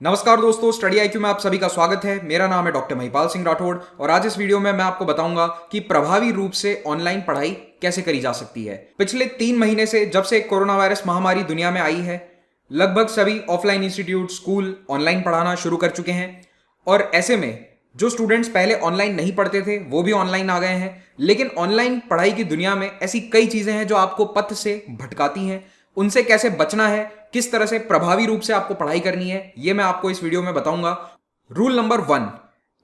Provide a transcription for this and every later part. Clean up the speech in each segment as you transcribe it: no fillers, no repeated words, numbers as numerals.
नमस्कार दोस्तों, study IQ में आप सभी का स्वागत है। मेरा नाम है डॉक्टर महिपाल सिंह राठौड़ और आज इस वीडियो में मैं आपको बताऊंगा कि प्रभावी रूप से ऑनलाइन पढ़ाई कैसे करी जा सकती है। पिछले 3 महीने से जब से कोरोना वायरस महामारी दुनिया में आई है, लगभग सभी ऑफलाइन इंस्टीट्यूट, स्कूल ऑनलाइन पढ़ाना शुरू कर चुके हैं और ऐसे में जो स्टूडेंट्स पहले ऑनलाइन नहीं पढ़ते थे वो भी ऑनलाइन आ गए हैं। लेकिन ऑनलाइन पढ़ाई की दुनिया में ऐसी कई चीजें हैं जो आपको पथ से भटकाती हैं। उनसे कैसे बचना है, किस तरह से प्रभावी रूप से आपको पढ़ाई करनी है, यह मैं आपको इस वीडियो में बताऊंगा। रूल नंबर 1,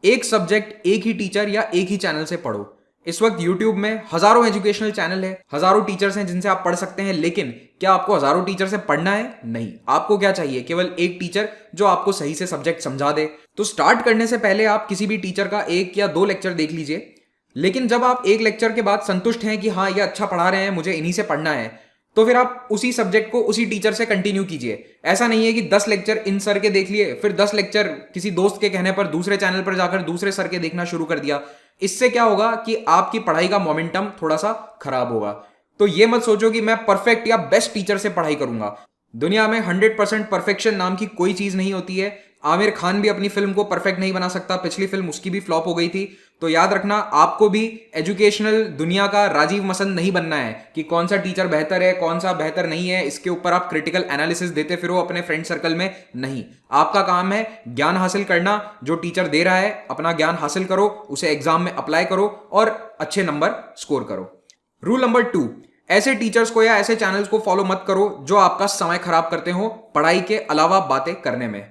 एक सब्जेक्ट एक ही टीचर या एक ही चैनल से पढ़ो। इस वक्त यूट्यूब में हजारों एजुकेशनल चैनल है, हजारों टीचर्स हैं जिनसे आप पढ़ सकते हैं। लेकिन क्या आपको हजारों टीचर से पढ़ना है? नहीं। आपको क्या चाहिए? केवल एक टीचर जो आपको सही से सब्जेक्ट समझा दे। तो स्टार्ट करने से पहले आप किसी भी टीचर का 1 या 2 लेक्चर देख लीजिए। लेकिन जब आप एक लेक्चर के बाद संतुष्ट हैं कि हाँ ये अच्छा पढ़ा रहे हैं, मुझे इन्हीं से पढ़ना है, तो फिर आप उसी सब्जेक्ट को उसी टीचर से कंटिन्यू कीजिए। ऐसा नहीं है कि 10 लेक्चर इन सर के देख लिए, फिर 10 लेक्चर किसी दोस्त के कहने पर दूसरे चैनल पर जाकर दूसरे सर के देखना शुरू कर दिया। इससे क्या होगा कि आपकी पढ़ाई का मोमेंटम थोड़ा सा खराब होगा। तो ये मत सोचो कि मैं परफेक्ट या बेस्ट टीचर से पढ़ाई करूंगा। दुनिया में 100% परफेक्शन नाम की कोई चीज नहीं होती है। आमिर खान भी अपनी फिल्म को परफेक्ट नहीं बना सकता, पिछली फिल्म उसकी भी फ्लॉप हो गई थी। तो याद रखना, आपको भी एजुकेशनल दुनिया का राजीव मसंद नहीं बनना है कि कौन सा टीचर बेहतर है, कौन सा बेहतर नहीं है, इसके ऊपर आप क्रिटिकल एनालिसिस देते फिरो अपने फ्रेंड सर्कल में। नहीं, आपका काम है ज्ञान हासिल करना। जो टीचर दे रहा है अपना ज्ञान हासिल करो, उसे एग्जाम में अप्लाई करो और अच्छे नंबर स्कोर करो। रूल नंबर 2, ऐसे टीचर्स को या ऐसे चैनल्स को फॉलो मत करो जो आपका समय खराब करते हो पढ़ाई के अलावा बातें करने में।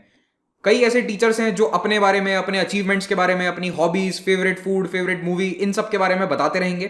कई ऐसे टीचर्स हैं जो अपने बारे में, अपने अचीवमेंट्स के बारे में, अपनी hobbies, favourite food, favourite movie, इन सब के बारे में बताते रहेंगे।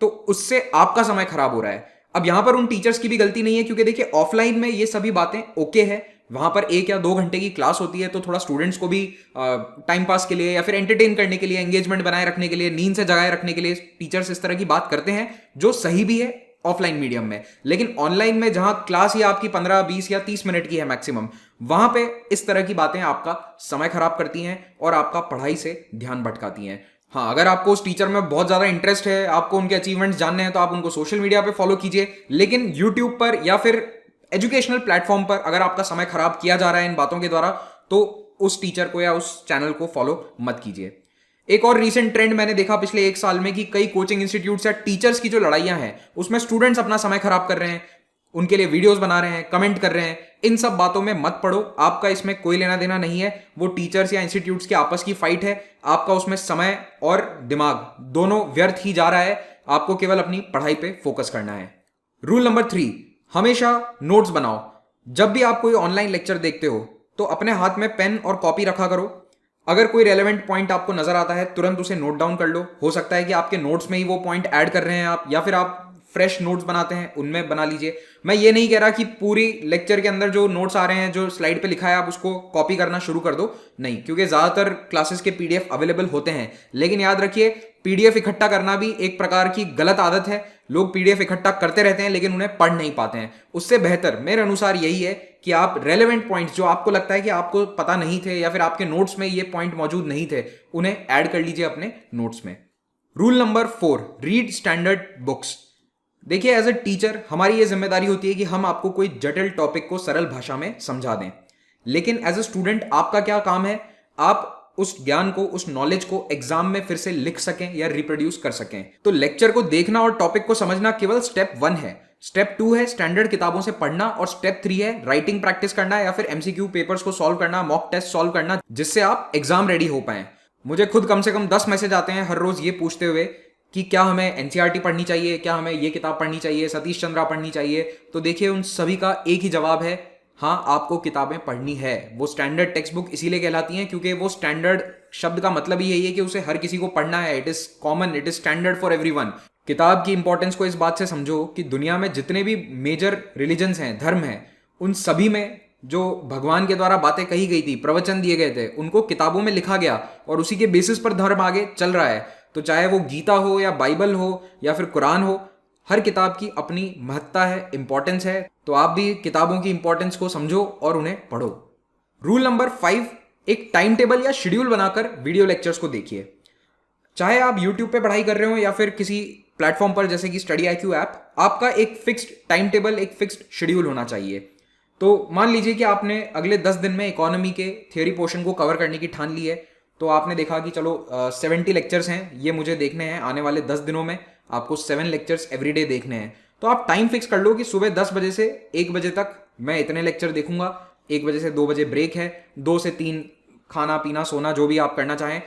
तो उससे आपका समय खराब हो रहा है। अब यहां पर उन टीचर्स की भी गलती नहीं है, क्योंकि देखिए ऑफलाइन में ये सभी बातें ओके है। वहां पर 1 या 2 घंटे की क्लास होती है, तो थोड़ा स्टूडेंट्स को भी टाइम पास के लिए या फिर एंटरटेन करने के लिए, एंगेजमेंट बनाए रखने के लिए, नींद से जगाए रखने के लिए टीचर्स इस तरह की बात करते हैं, जो सही भी है ऑफलाइन मीडियम में। लेकिन ऑनलाइन में जहां क्लास ही आपकी 15, 20 या 30 मिनट की है मैक्सिमम, वहां पे इस तरह की बातें आपका समय खराब करती हैं और आपका पढ़ाई से ध्यान भटकाती हैं। हाँ, अगर आपको उस टीचर में बहुत ज्यादा इंटरेस्ट है, आपको उनके अचीवमेंट्स जानने हैं, तो आप उनको सोशल मीडिया पे फॉलो कीजिए। लेकिन यूट्यूब पर या फिर एजुकेशनल प्लेटफॉर्म पर अगर आपका समय खराब किया जा रहा है इन बातों के द्वारा, तो उस टीचर को या उस चैनल को फॉलो मत कीजिए। एक और रीसेंट ट्रेंड मैंने देखा पिछले 1 साल में कि कई कोचिंग इंस्टीट्यूट्स या टीचर्स की जो लड़ाइयां हैं उसमें स्टूडेंट्स अपना समय खराब कर रहे हैं, उनके लिए वीडियोस बना रहे हैं, कमेंट कर रहे हैं। इन सब बातों में मत पड़ो, आपका इसमें कोई लेना देना नहीं है। वो टीचर्स या इंस्टीट्यूट्स की आपस की फाइट है, आपका उसमें समय और दिमाग दोनों व्यर्थ ही जा रहा है। आपको केवल अपनी पढ़ाई पे फोकस करना है। रूल नंबर 3, हमेशा नोट्स बनाओ। जब भी आप कोई ऑनलाइन लेक्चर देखते हो तो अपने हाथ में पेन और कॉपी रखा करो। अगर कोई रेलेवेंट पॉइंट आपको नजर आता है, तुरंत उसे नोट डाउन कर लो। हो सकता है कि आपके नोट्स में ही वो पॉइंट ऐड कर रहे हैं आप, या फिर आप फ्रेश नोट्स बनाते हैं, उनमें बना लीजिए। मैं ये नहीं कह रहा कि पूरी लेक्चर के अंदर जो नोट्स आ रहे हैं, जो स्लाइड पे लिखा है, आप उसको कॉपी करना शुरू कर दो। नहीं, क्योंकि ज्यादातर क्लासेस के पीडीएफ अवेलेबल होते हैं। लेकिन याद रखिए, पीडीएफ इकट्ठा करना भी एक प्रकार की गलत आदत है। लोग पीडीएफ इकट्ठा करते रहते हैं लेकिन उन्हें पढ़ नहीं पाते हैं। उससे बेहतर मेरे अनुसार यही है कि आप रेलेवेंट पॉइंट्स जो आपको लगता है कि आपको पता नहीं थे या फिर आपके नोट्स में ये पॉइंट मौजूद नहीं थे, उन्हें ऐड कर लीजिए अपने नोट्स में। Rule number 4, read standard books. देखिए, एज ए टीचर हमारी ये जिम्मेदारी होती है कि हम आपको कोई जटिल टॉपिक को सरल भाषा में समझा दें। लेकिन एज ए स्टूडेंट आपका क्या काम है? आप उस ज्ञान को, उस नॉलेज को एग्जाम में फिर से लिख सकें या रिप्रोड्यूस कर सकें। तो लेक्चर को देखना और टॉपिक को समझना केवल स्टेप 1 है। स्टेप 2 है स्टैंडर्ड किताबों से पढ़ना, और स्टेप 3 है राइटिंग प्रैक्टिस करना या फिर एमसीक्यू पेपर्स को सॉल्व करना, मॉक टेस्ट सॉल्व करना, जिससे आप एग्जाम रेडी हो पाए। मुझे खुद कम से कम 10 मैसेज आते हैं हर रोज ये पूछते हुए कि क्या हमें एनसीईआरटी पढ़नी चाहिए, क्या हमें ये किताब पढ़नी चाहिए, सतीश चंद्रा पढ़नी चाहिए। तो देखिए, उन सभी का एक ही जवाब है, हाँ आपको किताबें पढ़नी है। वो स्टैंडर्ड टेक्स्ट बुक इसीलिए कहलाती हैं क्योंकि वो स्टैंडर्ड शब्द का मतलब ही यही है कि उसे हर किसी को पढ़ना है। It is common, it is standard for everyone. किताब की इंपॉर्टेंस को इस बात से समझो कि दुनिया में जितने भी मेजर रिलीजन्स हैं, धर्म हैं, उन सभी में जो भगवान के द्वारा बातें कही गई थी, प्रवचन दिए गए थे, उनको किताबों में लिखा गया और उसी के बेसिस पर धर्म आगे चल रहा है। तो चाहे वो गीता हो या बाइबल हो या फिर कुरान हो, हर किताब की अपनी महत्ता है, इंपॉर्टेंस है। तो आप भी किताबों की इंपॉर्टेंस को समझो और उन्हें पढ़ो। रूल नंबर 5, एक टाइम टेबल या शेड्यूल बनाकर वीडियो लेक्चर्स को देखिए। चाहे आप यूट्यूब पे पढ़ाई कर रहे हो या फिर किसी प्लेटफॉर्म पर जैसे कि स्टडी आईक्यू ऐप, आपका एक फिक्स्ड टाइम टेबल, एक फिक्स्ड शेड्यूल होना चाहिए। तो मान लीजिए कि आपने अगले 10 दिन में इकोनॉमी के थियोरी पोर्शन को कवर करने की ठान ली है। तो आपने देखा कि चलो 70 लेक्चर्स हैं, ये मुझे देखने हैं आने वाले 10 दिनों में, आपको 7 लेक्चर्स एवरीडे देखने हैं। तो आप टाइम फिक्स कर लो कि सुबह 10 बजे से 1 बजे तक मैं इतने लेक्चर देखूंगा, 1 बजे से 2 बजे ब्रेक है, 2 से 3 खाना पीना सोना जो भी आप करना चाहें,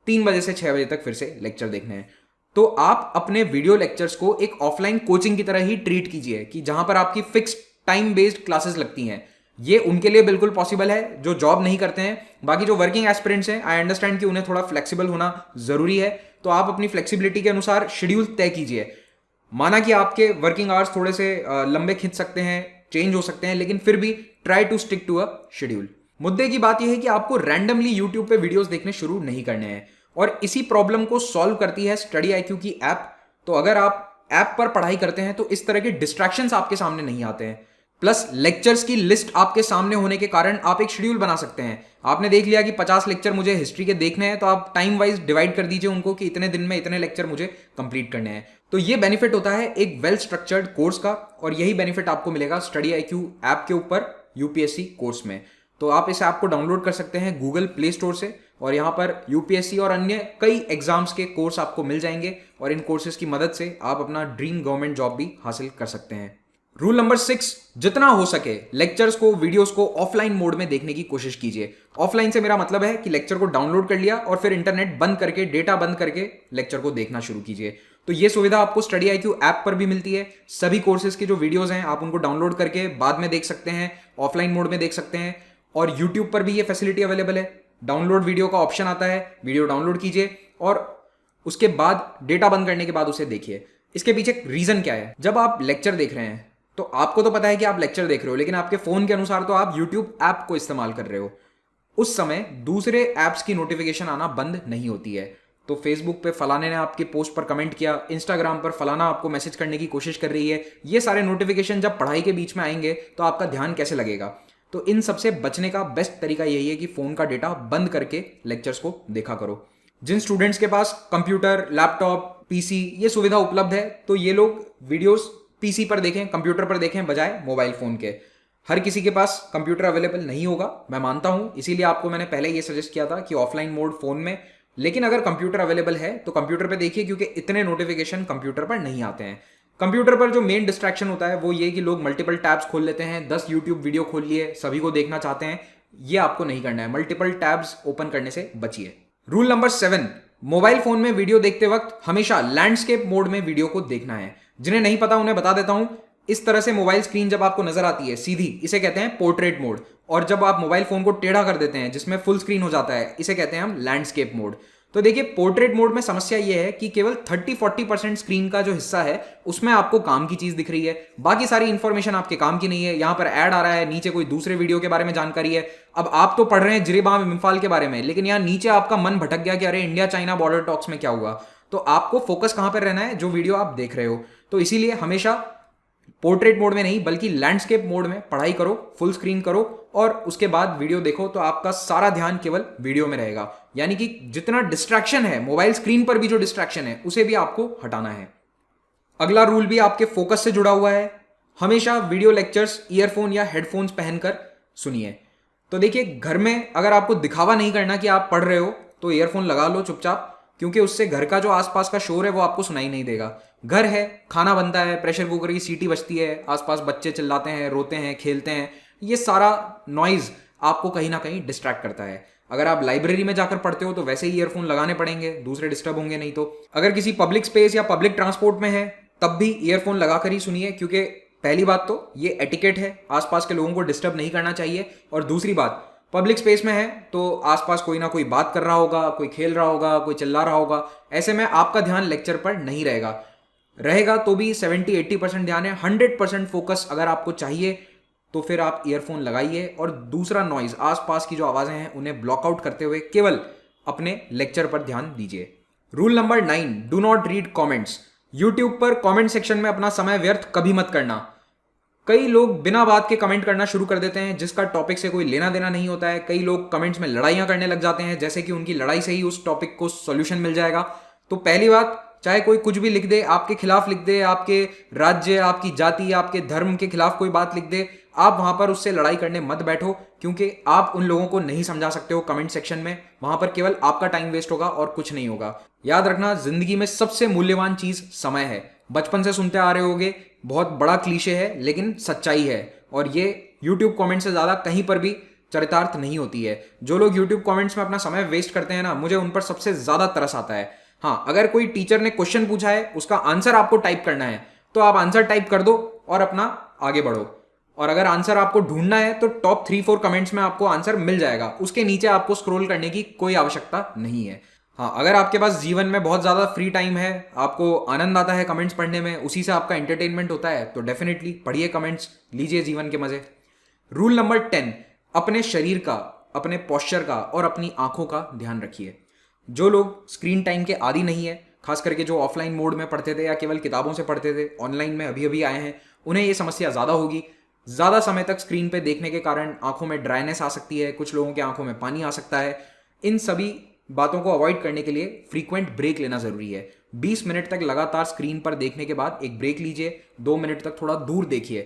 3 बजे से 6 बजे तक फिर से लेक्चर देखने हैं। तो आप अपने वीडियो लेक्चर्स को एक ऑफलाइन कोचिंग की तरह ही ट्रीट कीजिए कि जहां पर आपकी फिक्स टाइम बेस्ड क्लासेस लगती हैं। ये उनके लिए बिल्कुल पॉसिबल है जो जॉब नहीं करते हैं। बाकी जो वर्किंग एस्पिरेंट्स हैं, आई अंडरस्टैंड कि उन्हें थोड़ा फ्लेक्सिबल होना जरूरी है, तो आप अपनी फ्लेक्सिबिलिटी के अनुसार शेड्यूल तय कीजिए। माना कि आपके वर्किंग आवर्स थोड़े से लंबे खिंच सकते हैं, चेंज हो सकते हैं, लेकिन फिर भी try to stick to a schedule. मुद्दे की बात यह है कि आपको रैंडमली यूट्यूब पे वीडियोस देखने शुरू नहीं करने हैं, और इसी प्रॉब्लम को सॉल्व करती है स्टडी IQ की ऐप। तो अगर आप ऐप पर पढ़ाई करते हैं तो इस तरह के डिस्ट्रैक्शंस आपके सामने नहीं आते हैं। प्लस लेक्चर्स की लिस्ट आपके सामने होने के कारण आप एक शेड्यूल बना सकते हैं। आपने देख लिया कि 50 लेक्चर मुझे हिस्ट्री के देखने हैं, तो आप टाइम वाइज डिवाइड कर दीजिए उनको कि इतने दिन में इतने लेक्चर मुझे कंप्लीट करने हैं। तो ये बेनिफिट होता है एक वेल स्ट्रक्चर्ड कोर्स का, और यही बेनिफिट आपको मिलेगा स्टडी IQ ऐप के ऊपर UPSC कोर्स में। तो आप इस ऐप को डाउनलोड कर सकते हैं गूगल प्ले स्टोर से, और यहाँ पर UPSC और अन्य कई एग्जाम्स के कोर्स आपको मिल जाएंगे, और इन कोर्सेज की मदद से आप अपना ड्रीम गवर्नमेंट जॉब भी हासिल कर सकते हैं। रूल नंबर 6, जितना हो सके लेक्चर्स को, वीडियोस को ऑफलाइन मोड में देखने की कोशिश कीजिए। ऑफलाइन से मेरा मतलब है कि लेक्चर को डाउनलोड कर लिया और फिर इंटरनेट बंद करके, डेटा बंद करके लेक्चर को देखना शुरू कीजिए। तो ये सुविधा आपको स्टडी IQ ऐप पर भी मिलती है। सभी कोर्सेज के जो वीडियोस हैं आप उनको डाउनलोड करके बाद में देख सकते हैं, ऑफलाइन मोड में देख सकते हैं, और यूट्यूब पर भी ये फैसिलिटी अवेलेबल है। डाउनलोड वीडियो का ऑप्शन आता है, वीडियो डाउनलोड कीजिए और उसके बाद डेटा बंद करने के बाद उसे देखिए। इसके पीछे रीजन क्या है? जब आप लेक्चर देख रहे हैं तो आपको तो पता है कि आप लेक्चर देख रहे हो, लेकिन आपके फोन के अनुसार तो आप यूट्यूब ऐप को इस्तेमाल कर रहे हो। उस समय दूसरे ऐप्स की नोटिफिकेशन आना बंद नहीं होती है। तो फेसबुक पे फलाने ने आपके पोस्ट पर कमेंट किया, इंस्टाग्राम पर फलाना आपको मैसेज करने की कोशिश कर रही है, ये सारे नोटिफिकेशन जब पढ़ाई के बीच में आएंगे तो आपका ध्यान कैसे लगेगा? तो इन सबसे बचने का बेस्ट तरीका यही है कि फोन का डेटा बंद करके लेक्चर्स को देखा करो। जिन स्टूडेंट्स के पास कंप्यूटर, लैपटॉप, PC ये सुविधा उपलब्ध है, तो ये लोग वीडियोस PC पर देखें, कंप्यूटर पर देखें बजाय मोबाइल फोन के। हर किसी के पास कंप्यूटर अवेलेबल नहीं होगा, मैं मानता हूं, इसीलिए आपको मैंने पहले ये सजेस्ट किया था कि ऑफलाइन मोड फोन में। लेकिन अगर कंप्यूटर अवेलेबल है तो कंप्यूटर पे देखिए, क्योंकि इतने नोटिफिकेशन कंप्यूटर पर नहीं आते हैं। कंप्यूटर पर जो मेन डिस्ट्रैक्शन होता है वो ये कि लोग मल्टीपल टैब्स खोल लेते हैं, 10 यूट्यूब वीडियो खोल लिए, सभी को देखना चाहते हैं। ये आपको नहीं करना है, मल्टीपल टैब्स ओपन करने से बचिए। रूल नंबर 7, मोबाइल फोन में वीडियो देखते वक्त हमेशा लैंडस्केप मोड में वीडियो को देखना है। जिन्हें नहीं पता उन्हें बता देता हूं, इस तरह से मोबाइल स्क्रीन जब आपको नजर आती है सीधी, इसे कहते हैं पोर्ट्रेट मोड। और जब आप मोबाइल फोन को टेढ़ा कर देते हैं जिसमें फुल स्क्रीन हो जाता है, इसे कहते हैं हम लैंडस्केप मोड। तो देखिए, पोर्ट्रेट मोड में समस्या यह है कि केवल 30-40% स्क्रीन का जो हिस्सा है उसमें आपको काम की चीज दिख रही है, बाकी सारी इंफॉर्मेशन आपके काम की नहीं है। यहां पर ऐड आ रहा है, नीचे कोई दूसरे वीडियो के बारे में जानकारी है। अब आप तो पढ़ रहे हैं जिरीबाम इम्फाल के बारे में, लेकिन यहां नीचे आपका मन भटक गया कि अरे इंडिया चाइना बॉर्डर टॉक्स में क्या हुआ। तो आपको फोकस कहां पर रहना है? जो वीडियो आप देख रहे हो। तो इसीलिए हमेशा पोर्ट्रेट मोड में नहीं बल्कि लैंडस्केप मोड में पढ़ाई करो, फुल स्क्रीन करो और उसके बाद वीडियो देखो, तो आपका सारा ध्यान केवल वीडियो में रहेगा। यानी कि जितना डिस्ट्रैक्शन है, मोबाइल स्क्रीन पर भी जो डिस्ट्रैक्शन है उसे भी आपको हटाना है। अगला रूल भी आपके फोकस से जुड़ा हुआ है। हमेशा वीडियो लेक्चर्स ईयरफोन या हेडफोन्स पहनकर सुनिए। तो देखिए, घर में अगर आपको दिखावा नहीं करना कि आप पढ़ रहे हो तो ईयरफोन लगा लो चुपचाप, क्योंकि उससे घर का जो आसपास का शोर है वो आपको सुनाई नहीं देगा। घर है, खाना बनता है, प्रेशर कुकर की सीटी बजती है, आसपास बच्चे चिल्लाते हैं, रोते हैं, खेलते हैं, ये सारा नॉइज आपको कहीं ना कहीं डिस्ट्रैक्ट करता है। अगर आप लाइब्रेरी में जाकर पढ़ते हो तो वैसे ही ईयरफोन लगाने पड़ेंगे, दूसरे डिस्टर्ब होंगे नहीं तो। अगर किसी पब्लिक स्पेस या पब्लिक ट्रांसपोर्ट में है तब भी ईयरफोन लगाकर ही सुनिए, क्योंकि पहली बात तो ये एटिकेट है, आसपास के लोगों को डिस्टर्ब नहीं करना चाहिए। और दूसरी बात, पब्लिक स्पेस में है तो आसपास कोई ना कोई बात कर रहा होगा, कोई खेल रहा होगा, कोई चिल्ला रहा होगा। ऐसे में आपका ध्यान लेक्चर पर नहीं रहेगा तो भी 70-80% ध्यान है। 100% फोकस अगर आपको चाहिए तो फिर आप ईयरफोन लगाइए और दूसरा नॉइज, आसपास की जो आवाजें हैं उन्हें ब्लॉकआउट करते हुए केवल अपने लेक्चर पर ध्यान दीजिए। Rule number 9, do not read comments. YouTube पर कमेंट सेक्शन में अपना समय व्यर्थ कभी मत करना। कई लोग बिना बात के कमेंट करना शुरू कर देते हैं जिसका टॉपिक से कोई लेना देना नहीं होता है। कई लोग कमेंट्स में लड़ाइयां करने लग जाते हैं जैसे कि उनकी लड़ाई से ही उस टॉपिक को सॉल्यूशन मिल जाएगा। तो पहली बात, चाहे कोई कुछ भी लिख दे, आपके खिलाफ लिख दे, आपके राज्य, आपकी जाति, आपके धर्म के खिलाफ कोई बात लिख दे, आप वहां पर उससे लड़ाई करने मत बैठो, क्योंकि आप उन लोगों को नहीं समझा सकते हो कमेंट सेक्शन में। वहां पर केवल आपका टाइम वेस्ट होगा और कुछ नहीं होगा। याद रखना, जिंदगी में सबसे मूल्यवान चीज समय है। बचपन से सुनते आ रहे होगे, बहुत बड़ा क्लीशे है लेकिन सच्चाई है, और ये यूट्यूब कमेंट से ज्यादा कहीं पर भी चरितार्थ नहीं होती है। जो लोग यूट्यूब कमेंट्स में अपना समय वेस्ट करते हैं ना, मुझे उन पर सबसे ज्यादा तरस आता है। हाँ, अगर कोई टीचर ने क्वेश्चन पूछा है, उसका आंसर आपको टाइप करना है, तो आप आंसर टाइप कर दो और अपना आगे बढ़ो। और अगर आंसर आपको ढूंढना है तो टॉप 3-4 कमेंट्स में आपको आंसर मिल जाएगा, उसके नीचे आपको स्क्रॉल करने की कोई आवश्यकता नहीं है। हाँ, अगर आपके पास जीवन में बहुत ज़्यादा फ्री टाइम है, आपको आनंद आता है कमेंट्स पढ़ने में, उसी से आपका एंटरटेनमेंट होता है, तो डेफिनेटली पढ़िए कमेंट्स, लीजिए जीवन के मजे। रूल नंबर 10, अपने शरीर का, अपने पोस्चर का और अपनी आंखों का ध्यान रखिए। जो लोग स्क्रीन टाइम के आदी नहीं है, खास करके जो ऑफलाइन मोड में पढ़ते थे या केवल किताबों से पढ़ते थे, ऑनलाइन में अभी अभी आए हैं, उन्हें ये समस्या ज़्यादा होगी। ज़्यादा समय तक स्क्रीन पे देखने के कारण आंखों में ड्राइनेस आ सकती है, कुछ लोगों की आंखों में पानी आ सकता है। इन सभी बातों को अवॉइड करने के लिए फ्रीक्वेंट ब्रेक लेना ज़रूरी है। 20 मिनट तक लगातार स्क्रीन पर देखने के बाद एक ब्रेक लीजिए। 2 मिनट तक थोड़ा दूर देखिए,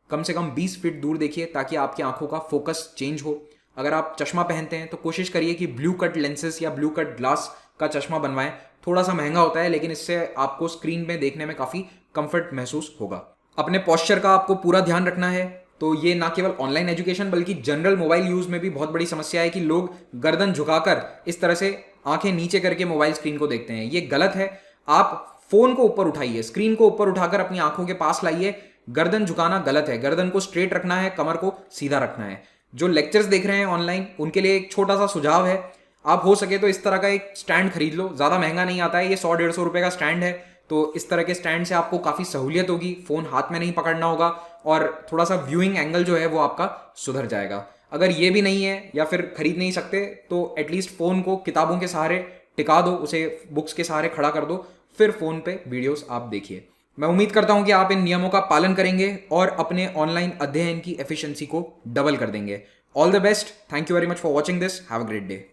कम से कम 20 फीट दूर देखिए, ताकि आपकी आंखों का फोकस चेंज हो। अगर आप चश्मा पहनते हैं तो कोशिश करिए कि ब्लू कट लेंसेज या ब्लू कट ग्लास का चश्मा बनवाएं। थोड़ा सा महंगा होता है, लेकिन इससे आपको स्क्रीन में देखने में काफ़ी कंफर्ट महसूस होगा। अपने पोस्चर का आपको पूरा ध्यान रखना है। तो ये ना केवल ऑनलाइन एजुकेशन बल्कि जनरल मोबाइल यूज में भी बहुत बड़ी समस्या है कि लोग गर्दन झुकाकर इस तरह से आंखें नीचे करके मोबाइल स्क्रीन को देखते हैं। ये गलत है। आप फोन को ऊपर उठाइए, स्क्रीन को ऊपर उठाकर अपनी आंखों के पास लाइए। गर्दन झुकाना गलत है, गर्दन को स्ट्रेट रखना है, कमर को सीधा रखना है। जो लेक्चर्स देख रहे हैं ऑनलाइन, उनके लिए एक छोटा सा सुझाव है, आप हो सके तो इस तरह का एक स्टैंड खरीद लो। ज़्यादा महंगा नहीं आता है, ये 100-150 रुपये का स्टैंड है। तो इस तरह के स्टैंड से आपको काफ़ी सहूलियत होगी, फ़ोन हाथ में नहीं पकड़ना होगा और थोड़ा सा व्यूइंग एंगल जो है वो आपका सुधर जाएगा। अगर ये भी नहीं है या फिर खरीद नहीं सकते, तो एटलीस्ट फ़ोन को किताबों के सहारे टिका दो, उसे बुक्स के सहारे खड़ा कर दो, फिर फ़ोन पे वीडियोस आप देखिए। मैं उम्मीद करता हूं कि आप इन नियमों का पालन करेंगे और अपने ऑनलाइन अध्ययन की एफिशिएंसी को डबल कर देंगे। All the best. Thank you very much for watching this. Have a great day.